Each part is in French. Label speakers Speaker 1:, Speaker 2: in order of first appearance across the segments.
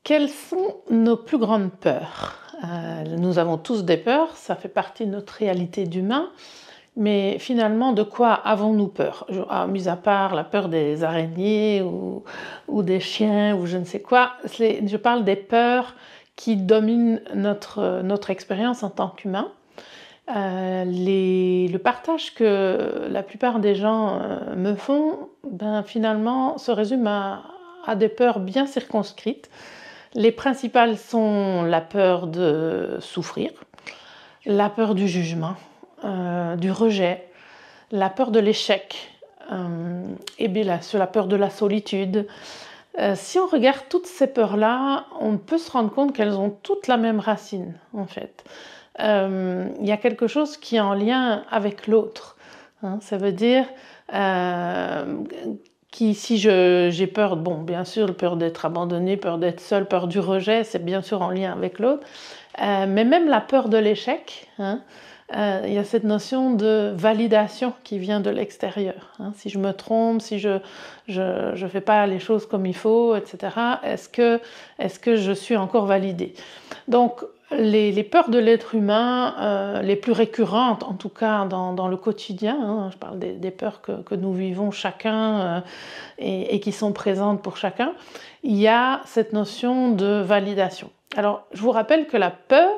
Speaker 1: Quelles sont nos plus grandes peurs? Nous avons tous des peurs, ça fait partie de notre réalité d'humain, mais finalement, de quoi avons-nous peur? Mis à part la peur des araignées ou des chiens ou je ne sais quoi, je parle des peurs qui dominent notre expérience en tant qu'humain. Le partage que la plupart des gens me font, finalement, se résume à des peurs bien circonscrites. Les principales sont la peur de souffrir, la peur du jugement, du rejet, la peur de l'échec, et bien la peur de la solitude. Si on regarde toutes ces peurs-là, on peut se rendre compte qu'elles ont toutes la même racine, en fait. Il y a quelque chose qui est en lien avec l'autre. Ça veut dire si j'ai peur, bien sûr, peur d'être abandonnée, peur d'être seule, peur du rejet, c'est bien sûr en lien avec l'autre, mais même la peur de l'échec, il y a cette notion de validation qui vient de l'extérieur. Si je me trompe, si je fais pas les choses comme il faut, etc., est-ce que je suis encore validée? Donc, les peurs de l'être humain, les plus récurrentes, en tout cas dans le quotidien, je parle des peurs que nous vivons chacun et qui sont présentes pour chacun, il y a cette notion de validation. Alors, je vous rappelle que la peur,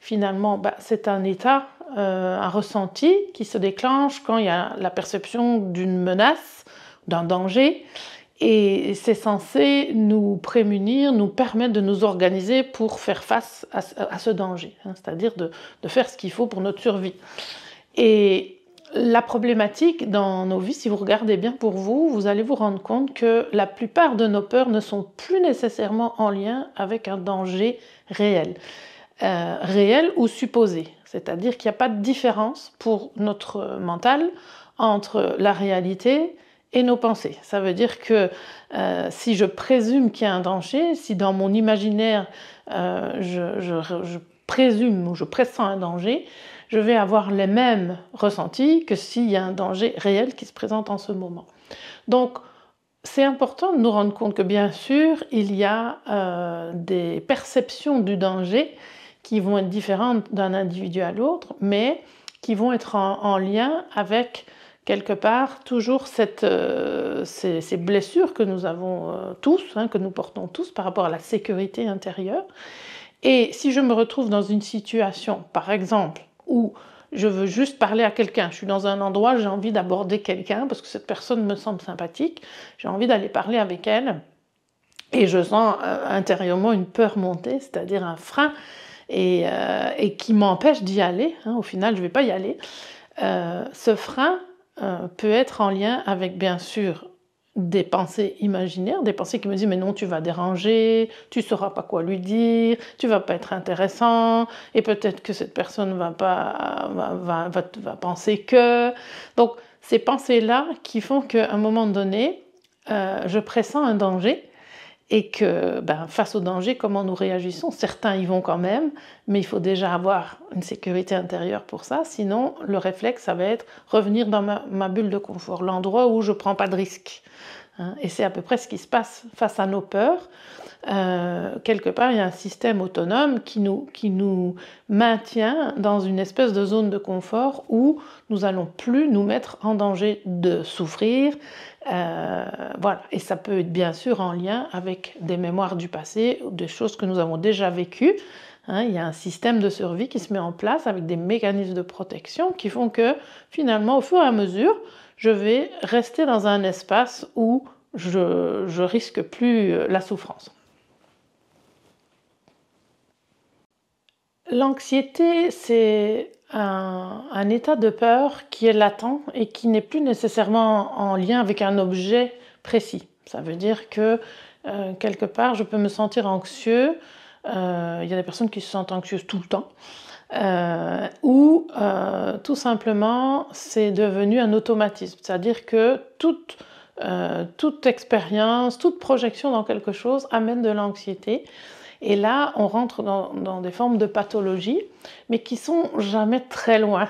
Speaker 1: finalement, c'est un état, un ressenti qui se déclenche quand il y a la perception d'une menace, d'un danger, et c'est censé nous prémunir, nous permettre de nous organiser pour faire face à ce danger, c'est-à-dire de faire ce qu'il faut pour notre survie. Et la problématique dans nos vies, si vous regardez bien pour vous, vous allez vous rendre compte que la plupart de nos peurs ne sont plus nécessairement en lien avec un danger réel. Réel ou supposé, c'est-à-dire qu'il n'y a pas de différence pour notre mental entre la réalité et nos pensées. Ça veut dire que si je présume qu'il y a un danger, si dans mon imaginaire je présume ou je pressens un danger, je vais avoir les mêmes ressentis que s'il y a un danger réel qui se présente en ce moment. Donc, c'est important de nous rendre compte que bien sûr, il y a des perceptions du danger qui vont être différentes d'un individu à l'autre, mais qui vont être en lien avec quelque part toujours ces blessures que nous avons tous, que nous portons tous par rapport à la sécurité intérieure. Et si je me retrouve dans une situation, par exemple, où je veux juste parler à quelqu'un, je suis dans un endroit, j'ai envie d'aborder quelqu'un parce que cette personne me semble sympathique, j'ai envie d'aller parler avec elle, et je sens intérieurement une peur monter, c'est-à-dire un frein, et qui m'empêche d'y aller, au final je ne vais pas y aller. Ce frein peut être en lien avec, bien sûr, des pensées imaginaires, des pensées qui me disent « mais non, tu vas déranger, tu ne sauras pas quoi lui dire, tu ne vas pas être intéressant, et peut-être que cette personne va penser que… » Donc, ces pensées-là qui font qu'à un moment donné, je pressens un danger, et que face au danger, comment nous réagissons? Certains y vont quand même, mais il faut déjà avoir une sécurité intérieure pour ça, sinon le réflexe, ça va être revenir dans ma bulle de confort, l'endroit où je ne prends pas de risque. Et c'est à peu près ce qui se passe face à nos peurs. Quelque part, il y a un système autonome qui nous maintient dans une espèce de zone de confort où nous n'allons plus nous mettre en danger de souffrir. Voilà. Et ça peut être bien sûr en lien avec des mémoires du passé, des choses que nous avons déjà vécues. Il y a un système de survie qui se met en place avec des mécanismes de protection qui font que finalement, au fur et à mesure, je vais rester dans un espace où je risque plus la souffrance. L'anxiété, c'est un état de peur qui est latent et qui n'est plus nécessairement en lien avec un objet précis. Ça veut dire que quelque part, je peux me sentir anxieux. Il y a des personnes qui se sentent anxieuses tout le temps. Ou tout simplement, c'est devenu un automatisme. C'est-à-dire que toute expérience, toute projection dans quelque chose amène de l'anxiété. Et là, on rentre dans des formes de pathologie, mais qui sont jamais très loin.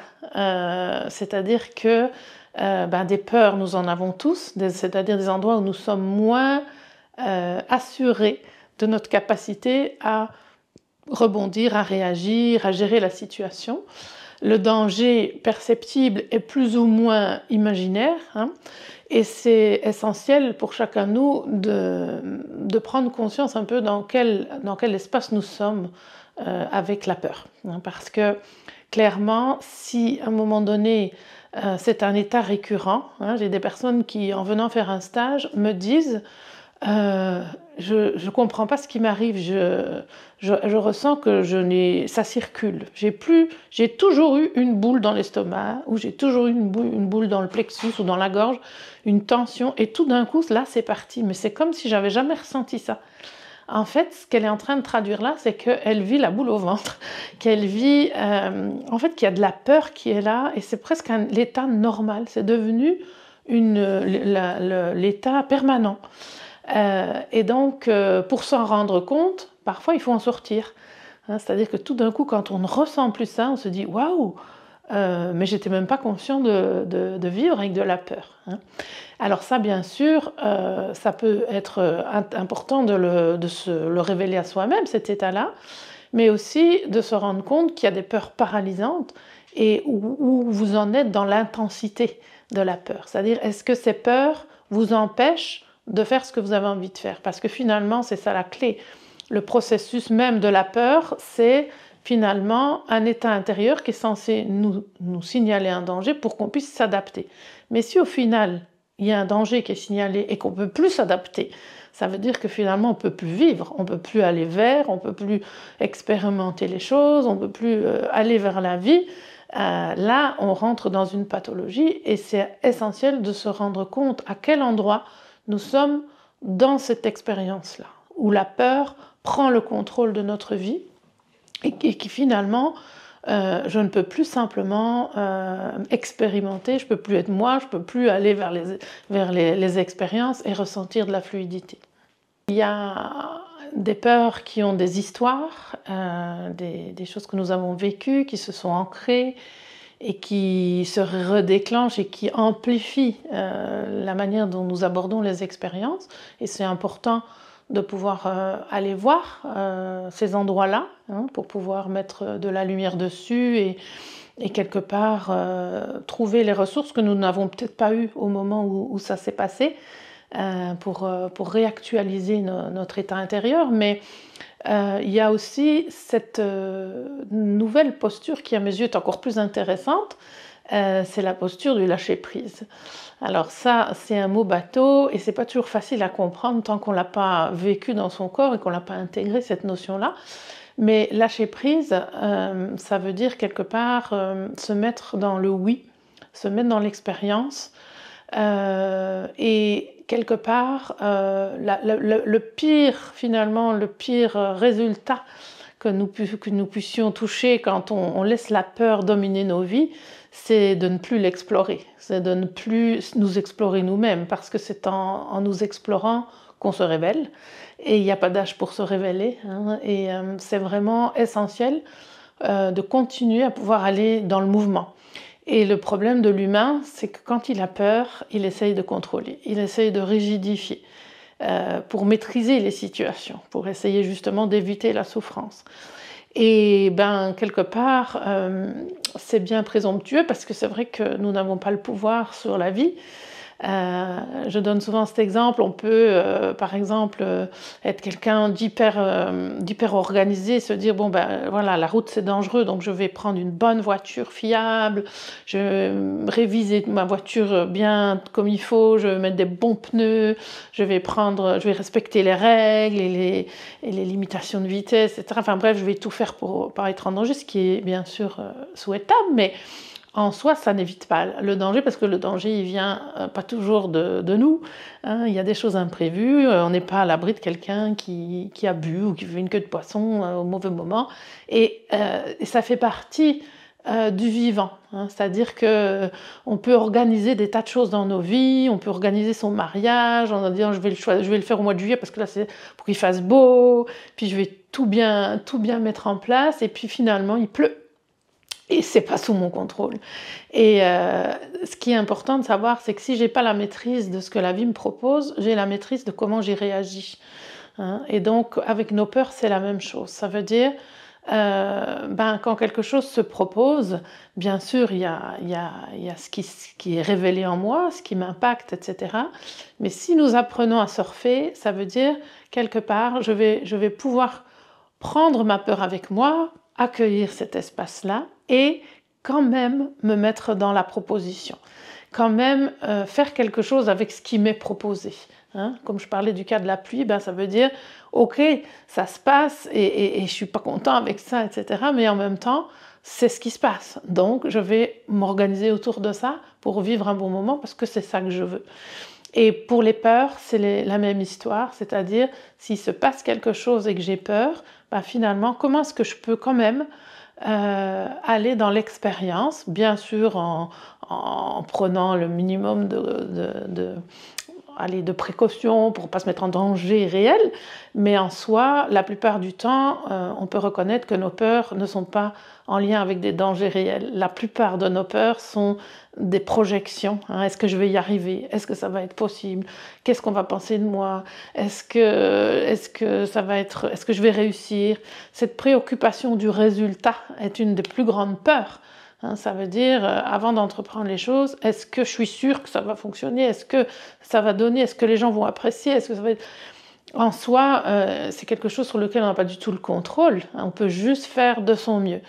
Speaker 1: C'est-à-dire que des peurs, nous en avons tous, c'est-à-dire des endroits où nous sommes moins assurés de notre capacité à rebondir, à réagir, à gérer la situation. Le danger perceptible est plus ou moins imaginaire, hein, et c'est essentiel pour chacun de nous de prendre conscience un peu dans quel espace nous sommes avec la peur. Hein, parce que clairement, si à un moment donné, c'est un état récurrent, hein, j'ai des personnes qui, en venant faire un stage, me disent je ne comprends pas ce qui m'arrive, je ressens que ça circule. J'ai toujours eu une boule dans l'estomac, ou j'ai toujours eu une boule dans le plexus ou dans la gorge, une tension, et tout d'un coup, là, c'est parti. Mais c'est comme si j'avais jamais ressenti ça. En fait, ce qu'elle est en train de traduire là, c'est qu'elle vit la boule au ventre, qu'elle vit, en fait, qu'il y a de la peur qui est là, et c'est presque l'état normal. C'est devenu l'état permanent. Et donc, pour s'en rendre compte, parfois il faut en sortir. Hein, c'est-à-dire que tout d'un coup, quand on ne ressent plus ça, on se dit waouh, mais j'étais même pas conscient de vivre avec de la peur. Hein. Alors ça, bien sûr, ça peut être important de le révéler à soi-même, cet état-là, mais aussi de se rendre compte qu'il y a des peurs paralysantes et où vous en êtes dans l'intensité de la peur. C'est-à-dire, est-ce que ces peurs vous empêchent de faire ce que vous avez envie de faire? Parce que finalement, c'est ça la clé. Le processus même de la peur, c'est finalement un état intérieur qui est censé nous signaler un danger pour qu'on puisse s'adapter. Mais si au final, il y a un danger qui est signalé et qu'on ne peut plus s'adapter, ça veut dire que finalement, on ne peut plus vivre, on ne peut plus aller vers, on ne peut plus expérimenter les choses, on ne peut plus aller vers la vie. Là, on rentre dans une pathologie et c'est essentiel de se rendre compte à quel endroit nous sommes dans cette expérience-là, où la peur prend le contrôle de notre vie et qui finalement, je ne peux plus simplement expérimenter, je ne peux plus être moi, je ne peux plus aller vers les expériences et ressentir de la fluidité. Il y a des peurs qui ont des histoires, des choses que nous avons vécues, qui se sont ancrées, et qui se redéclenche et qui amplifie la manière dont nous abordons les expériences. Et c'est important de pouvoir aller voir ces endroits-là, hein, pour pouvoir mettre de la lumière dessus et quelque part trouver les ressources que nous n'avons peut-être pas eues au moment où ça s'est passé, pour réactualiser notre état intérieur. Mais il y a aussi cette nouvelle posture qui, à mes yeux, est encore plus intéressante, c'est la posture du lâcher-prise. Alors ça, c'est un mot bateau et c'est pas toujours facile à comprendre tant qu'on l'a pas vécu dans son corps et qu'on l'a pas intégré, cette notion-là. Mais lâcher-prise, ça veut dire quelque part se mettre dans le oui, se mettre dans l'expérience, et quelque part, le pire, finalement, le pire résultat que nous puissions toucher quand on laisse la peur dominer nos vies, c'est de ne plus l'explorer, c'est de ne plus nous explorer nous-mêmes, parce que c'est en nous explorant qu'on se révèle, et il n'y a pas d'âge pour se révéler, hein, et c'est vraiment essentiel de continuer à pouvoir aller dans le mouvement. Et le problème de l'humain, c'est que quand il a peur, il essaye de contrôler, il essaye de rigidifier pour maîtriser les situations, pour essayer justement d'éviter la souffrance. Et quelque part, c'est bien présomptueux parce que c'est vrai que nous n'avons pas le pouvoir sur la vie. Je donne souvent cet exemple, on peut par exemple être quelqu'un d'hyper organisé, se dire bon voilà, la route c'est dangereux, donc je vais prendre une bonne voiture fiable, je vais réviser ma voiture bien comme il faut, je vais mettre des bons pneus, je vais respecter les règles et les limitations de vitesse, etc. Enfin bref, je vais tout faire pour pas être en danger, ce qui est bien sûr souhaitable, mais en soi, ça n'évite pas le danger, parce que le danger, il vient pas toujours de nous. Hein. Il y a des choses imprévues, on n'est pas à l'abri de quelqu'un qui a bu ou qui fait une queue de poisson au mauvais moment. Et ça fait partie du vivant. Hein. C'est-à-dire qu'on peut organiser des tas de choses dans nos vies, on peut organiser son mariage en disant je vais le faire au mois de juillet parce que là c'est pour qu'il fasse beau, puis je vais tout bien mettre en place, et puis finalement il pleut. Et c'est pas sous mon contrôle. Et ce qui est important de savoir, c'est que si j'ai pas la maîtrise de ce que la vie me propose, j'ai la maîtrise de comment j'y réagis. hein. Et donc, avec nos peurs, c'est la même chose. Ça veut dire, quand quelque chose se propose, bien sûr, il y a ce qui est révélé en moi, ce qui m'impacte, etc. Mais si nous apprenons à surfer, ça veut dire, quelque part, je vais pouvoir prendre ma peur avec moi, accueillir cet espace-là et quand même me mettre dans la proposition, quand même faire quelque chose avec ce qui m'est proposé. Hein. Comme je parlais du cas de la pluie, ça veut dire, ok, ça se passe et je ne suis pas content avec ça, etc. Mais en même temps, c'est ce qui se passe. Donc, je vais m'organiser autour de ça pour vivre un bon moment parce que c'est ça que je veux. Et pour les peurs, c'est la même histoire, c'est-à-dire, s'il se passe quelque chose et que j'ai peur, finalement, comment est-ce que je peux quand même aller dans l'expérience, bien sûr en prenant le minimum de précautions pour ne pas se mettre en danger réel, mais en soi, la plupart du temps, on peut reconnaître que nos peurs ne sont pas en lien avec des dangers réels. La plupart de nos peurs sont des projections. Hein. Est-ce que je vais y arriver? Est-ce que ça va être possible? Qu'est-ce qu'on va penser de moi? Est-ce que je vais réussir? Cette préoccupation du résultat est une des plus grandes peurs. Hein, ça veut dire, avant d'entreprendre les choses, est-ce que je suis sûre que ça va fonctionner? Est-ce que ça va donner? Est-ce que les gens vont apprécier? Est-ce que ça va être... En soi, c'est quelque chose sur lequel on n'a pas du tout le contrôle. On peut juste faire de son mieux.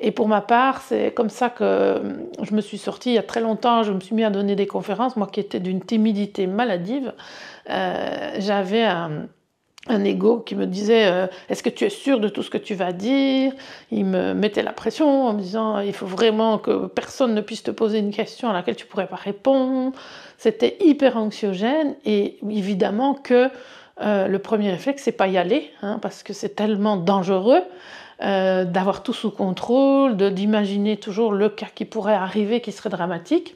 Speaker 1: Et pour ma part, c'est comme ça que je me suis sortie il y a très longtemps. Je me suis mis à donner des conférences, moi qui étais d'une timidité maladive. J'avais un ego qui me disait est-ce que tu es sûr de tout ce que tu vas dire? Il me mettait la pression en me disant il faut vraiment que personne ne puisse te poser une question à laquelle tu ne pourrais pas répondre. C'était hyper anxiogène et évidemment que le premier réflexe c'est pas y aller parce que c'est tellement dangereux d'avoir tout sous contrôle, d'imaginer toujours le cas qui pourrait arriver qui serait dramatique,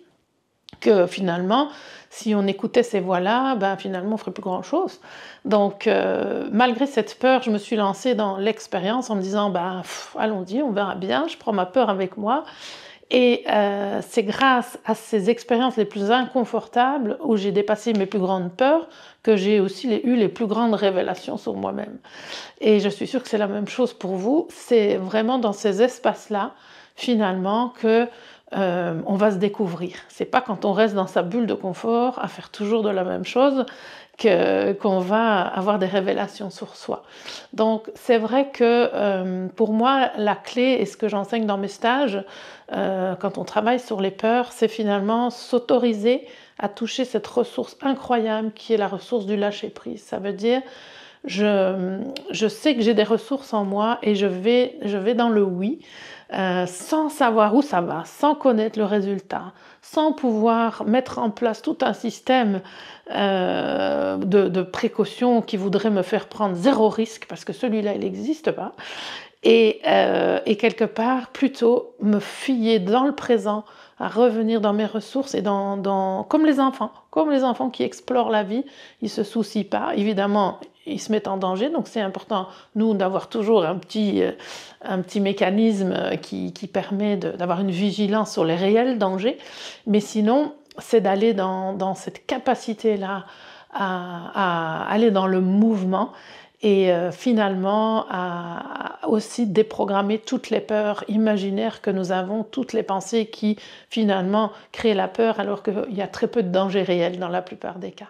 Speaker 1: que finalement si on écoutait ces voix-là, finalement on ferait plus grand-chose. Donc malgré cette peur, je me suis lancée dans l'expérience en me disant allons-y, on verra bien, je prends ma peur avec moi. Et c'est grâce à ces expériences les plus inconfortables où j'ai dépassé mes plus grandes peurs que j'ai aussi eu les plus grandes révélations sur moi-même. Et je suis sûre que c'est la même chose pour vous. C'est vraiment dans ces espaces-là, finalement, que on va se découvrir. C'est pas quand on reste dans sa bulle de confort à faire toujours de la même chose qu'on va avoir des révélations sur soi. Donc c'est vrai que pour moi la clé et ce que j'enseigne dans mes stages quand on travaille sur les peurs, c'est finalement s'autoriser à toucher cette ressource incroyable qui est la ressource du lâcher-prise. Ça veut dire je sais que j'ai des ressources en moi et je vais dans le oui sans savoir où ça va, sans connaître le résultat, sans pouvoir mettre en place tout un système de précautions qui voudrait me faire prendre zéro risque parce que celui-là il n'existe pas et quelque part plutôt me fier dans le présent à revenir dans mes ressources et comme les enfants qui explorent la vie, ils se soucient pas, évidemment ils se mettent en danger, donc c'est important nous d'avoir toujours un petit mécanisme qui permet d'avoir une vigilance sur les réels dangers, mais sinon c'est d'aller dans cette capacité-là à aller dans le mouvement et finalement à aussi déprogrammer toutes les peurs imaginaires que nous avons, toutes les pensées qui finalement créent la peur alors qu'il y a très peu de danger réel dans la plupart des cas.